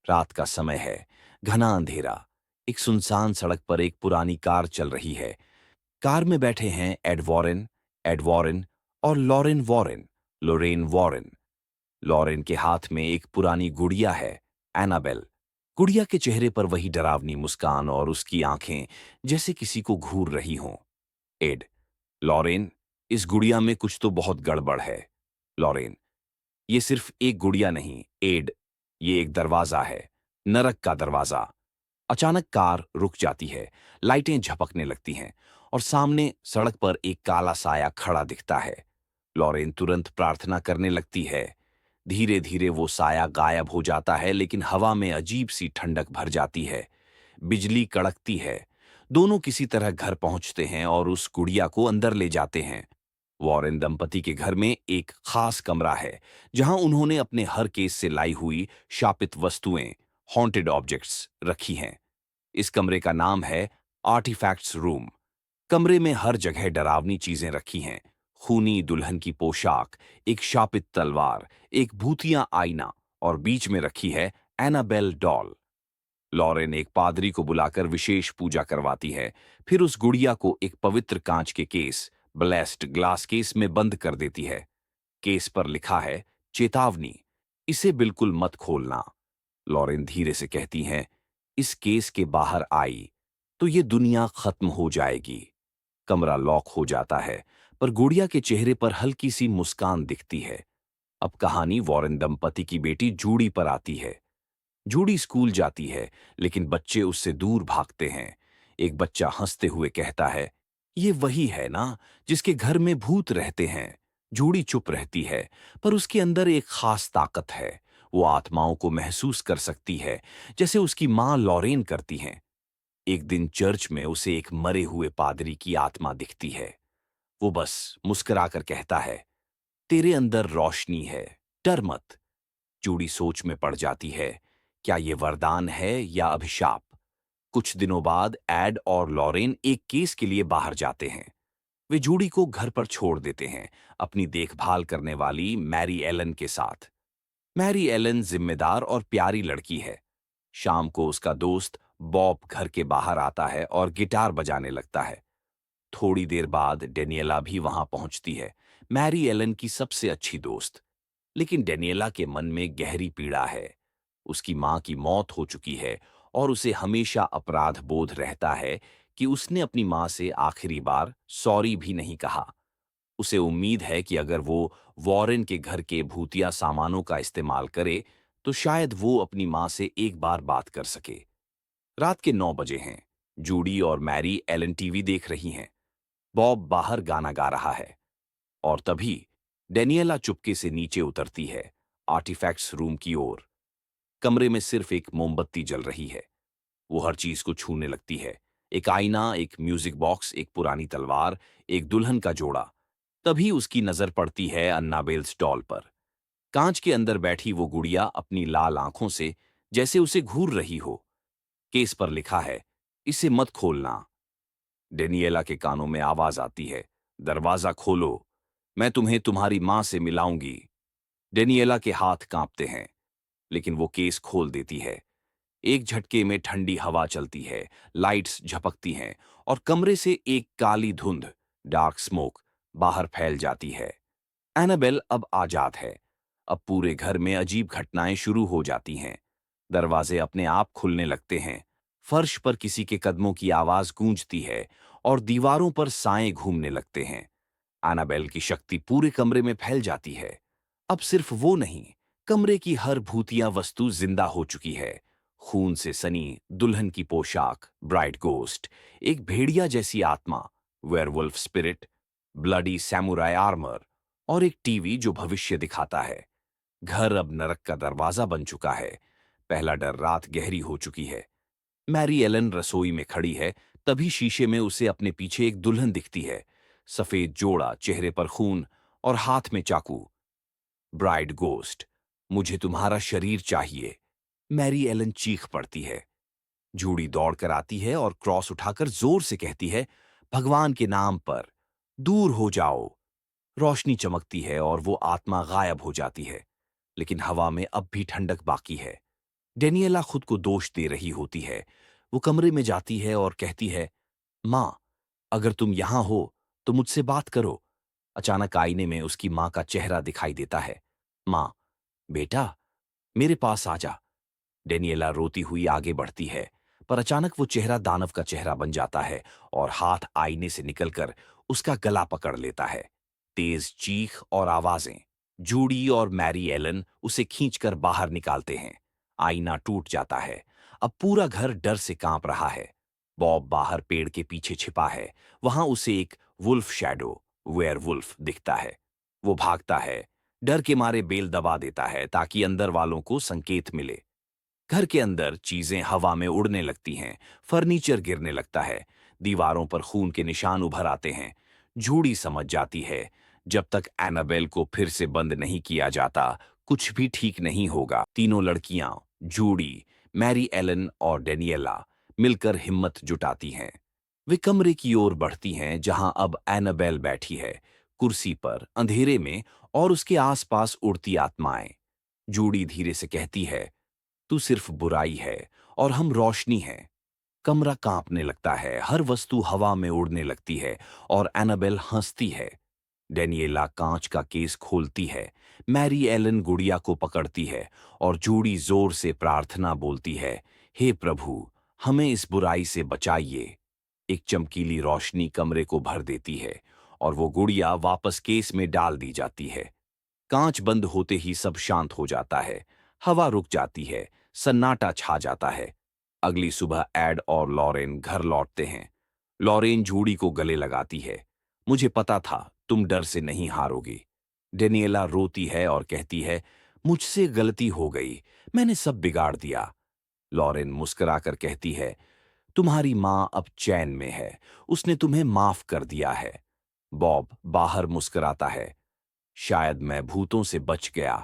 रात का समय है, घना अंधेरा। एक सुनसान सड़क पर एक पुरानी कार चल रही है। कार में बैठे हैं एड वॉरेन और लोरेन वॉरेन। लॉरेन के हाथ में एक पुरानी गुड़िया है, एनाबेल। गुड़िया के चेहरे पर वही डरावनी मुस्कान और उसकी आंखें जैसे किसी को घूर रही हों। एड, लॉरेन, इस गुड़िया में कुछ तो बहुत गड़बड़ है। लॉरेन, ये सिर्फ एक गुड़िया नहीं, एड, ये एक दरवाजा है, नरक का दरवाजा। अचानक कार रुक जाती है, लाइटें झपकने लगती हैं और सामने सड़क पर एक काला साया खड़ा दिखता है। लॉरेन तुरंत प्रार्थना करने लगती है। धीरे धीरे वो साया गायब हो जाता है, लेकिन हवा में अजीब सी ठंडक भर जाती है। बिजली कड़कती है। दोनों किसी तरह घर पहुंचते हैं और उस गुड़िया को अंदर ले जाते हैं। वॉरेन दंपति के घर में एक खास कमरा है, जहां उन्होंने अपने हर केस से लाई हुई शापित वस्तुएं, हॉन्टेड ऑब्जेक्ट्स रखी हैं। इस कमरे का नाम है आर्टिफैक्ट्स रूम। कमरे में हर जगह डरावनी चीजें रखी हैं। खूनी दुल्हन की पोशाक, एक शापित तलवार, एक भूतिया आईना और बीच में रखी है एनाबेल डॉल। लॉरेन एक पादरी को बुलाकर विशेष पूजा करवाती है। फिर उस गुड़िया को एक पवित्र कांच के केस, ब्लेस्ड ग्लास केस में बंद कर देती है। केस पर लिखा है, चेतावनी, इसे बिल्कुल मत खोलना। लॉरेन धीरे से कहती हैं, इस केस के बाहर आई तो ये दुनिया खत्म हो जाएगी। कमरा लॉक हो जाता है, पर गुड़िया के चेहरे पर हल्की सी मुस्कान दिखती है। अब कहानी वॉरेन दंपति की बेटी जूडी पर आती है। जूडी स्कूल जाती है, लेकिन बच्चे उससे दूर भागते हैं। एक बच्चा हंसते हुए कहता है, ये वही है ना जिसके घर में भूत रहते हैं। जूडी चुप रहती है, पर उसके अंदर एक खास ताकत है। वो आत्माओं को महसूस कर सकती है, जैसे उसकी माँ लॉरेन करती हैं। एक दिन चर्च में उसे एक मरे हुए पादरी की आत्मा दिखती है। वो बस मुस्कुराकर कहता है, तेरे अंदर रोशनी है, डर मत। जूडी सोच में पड़ जाती है, क्या ये वरदान है या अभिशाप। कुछ दिनों बाद एड और लॉरेन एक केस के लिए बाहर जाते हैं। वे जूडी को घर पर छोड़ देते हैं, अपनी देखभाल करने वाली मैरी एलन के साथ। मैरी एलन जिम्मेदार और प्यारी लड़की है। शाम को उसका दोस्त बॉब घर के बाहर आता है और गिटार बजाने लगता है। थोड़ी देर बाद डेनियला भी वहां पहुंचती है, मैरी एलन की सबसे अच्छी दोस्त। लेकिन डेनियला के मन में गहरी पीड़ा है। उसकी मां की मौत हो चुकी है और उसे हमेशा अपराध बोध रहता है कि उसने अपनी मां से आखिरी बार सॉरी भी नहीं कहा। उसे उम्मीद है कि अगर वो वॉरेन के घर के भूतिया सामानों का इस्तेमाल करे, तो शायद वो अपनी मां से एक बार बात कर सके। रात के 9 बजे हैं। जूडी और मैरी एलन टीवी देख रही हैं। बॉब बाहर गाना गा रहा है और तभी डेनियला चुपके से नीचे उतरती है, आर्टिफैक्ट्स रूम की ओर। कमरे में सिर्फ एक मोमबत्ती जल रही है। वो हर चीज को छूने लगती है, एक आईना, एक म्यूजिक बॉक्स, एक पुरानी तलवार, एक दुल्हन का जोड़ा। तभी उसकी नजर पड़ती है अन्नाबेल स्टॉल पर। कांच के अंदर बैठी वो गुड़िया अपनी लाल आंखों से जैसे उसे घूर रही हो। केस पर लिखा है, इसे मत खोलना। डेनियला के कानों में आवाज आती है, दरवाजा खोलो, मैं तुम्हें तुम्हारी मां से मिलाऊंगी। डेनियला के हाथ कांपते हैं, लेकिन वो केस खोल देती है। एक झटके में ठंडी हवा चलती है, लाइट्स झपकती हैं और कमरे से एक काली धुंध, डार्क स्मोक, बाहर फैल जाती है। एनाबेल अब आजाद है। अब पूरे घर में अजीब घटनाएं शुरू हो जाती हैं। दरवाजे अपने आप खुलने लगते हैं, फर्श पर किसी के कदमों की आवाज गूंजती है और दीवारों पर साएं घूमने लगते हैं। एनाबेल की शक्ति पूरे कमरे में फैल जाती है। अब सिर्फ वो नहीं, कमरे की हर भूतिया वस्तु जिंदा हो चुकी है। खून से सनी दुल्हन की पोशाक, ब्राइड गोस्ट, एक भेड़िया जैसी आत्मा, werewolf spirit, bloody samurai armour और एक टीवी जो भविष्य दिखाता है। घर अब नरक का दरवाजा बन चुका है। पहला डर रात गहरी हो चुकी है। मैरी एलन रसोई में खड़ी है, तभी शीशे में उसे अपने पीछे एक दुल्हन दिखती है। सफेद जोड़ा, चेहरे पर खून और हाथ में चाकू। ब्राइड गोस्ट, मुझे तुम्हारा शरीर चाहिए। मैरी एलन चीख पड़ती है। जूडी दौड़कर आती है और क्रॉस उठाकर जोर से कहती है, भगवान के नाम पर दूर हो जाओ। रोशनी चमकती है और वो आत्मा गायब हो जाती है, लेकिन हवा में अब भी ठंडक बाकी है। डेनियला खुद को दोष दे रही होती है। वो कमरे में जाती है और कहती है, माँ, अगर तुम यहां हो तो मुझसे बात करो। अचानक आईने में उसकी माँ का चेहरा दिखाई देता है। माँ, बेटा, मेरे पास आ जा। डेनियला रोती हुई आगे बढ़ती है, पर अचानक वो चेहरा दानव का चेहरा बन जाता है और हाथ आईने से निकलकर उसका गला पकड़ लेता है। तेज चीख और आवाजें। जूडी और मैरी एलन उसे खींचकर बाहर निकालते हैं। आईना टूट जाता है। अब पूरा घर डर से कांप रहा है। बॉब बाहर पेड़ के पीछे छिपा है। वहां उसे एक वुल्फ शैडो, वेयरवुल्फ दिखता है। वो भागता है, डर के मारे बेल दबा देता है ताकि अंदर वालों को संकेत मिले। घर के अंदर चीजें हवा में उड़ने लगती हैं, फर्नीचर गिरने लगता है, दीवारों पर खून के निशान उभर आते हैं। जूडी समझ जाती है, जब तक एनाबेल को फिर से बंद नहीं किया जाता, कुछ भी ठीक नहीं होगा। तीनों लड़कियां, जूडी, मैरी एलन और डेनियला, मिलकर हिम्मत जुटाती हैं। वे कमरे की ओर बढ़ती हैं जहां अब एनाबेल बैठी है, कुर्सी पर, अंधेरे में, और उसके आसपास उड़ती आत्माएं। जूडी धीरे से कहती है, तू सिर्फ बुराई है और हम रोशनी हैं। कमरा कांपने लगता है, हर वस्तु हवा में उड़ने लगती है और एनाबेल हंसती है। डेनियला कांच का केस खोलती है, मैरी एलन गुड़िया को पकड़ती है और जूडी जोर से प्रार्थना बोलती है, हे प्रभु, हमें इस बुराई से बचाइए। एक चमकीली रोशनी कमरे को भर देती है और वो गुड़िया वापस केस में डाल दी जाती है। कांच बंद होते ही सब शांत हो जाता है। हवा रुक जाती है, सन्नाटा छा जाता है। अगली सुबह एड और लॉरेन घर लौटते हैं। लॉरेन जूडी को गले लगाती है। मुझे पता था तुम डर से नहीं हारोगी। डेनियला रोती है और कहती है, मुझसे गलती हो गई, मैंने सब बिगाड़ दिया। लॉरेन मुस्कुराकर कहती है, तुम्हारी माँ अब चैन में है, उसने तुम्हें माफ कर दिया है। बॉब बाहर मुस्कुराता है, शायद मैं भूतों से बच गया।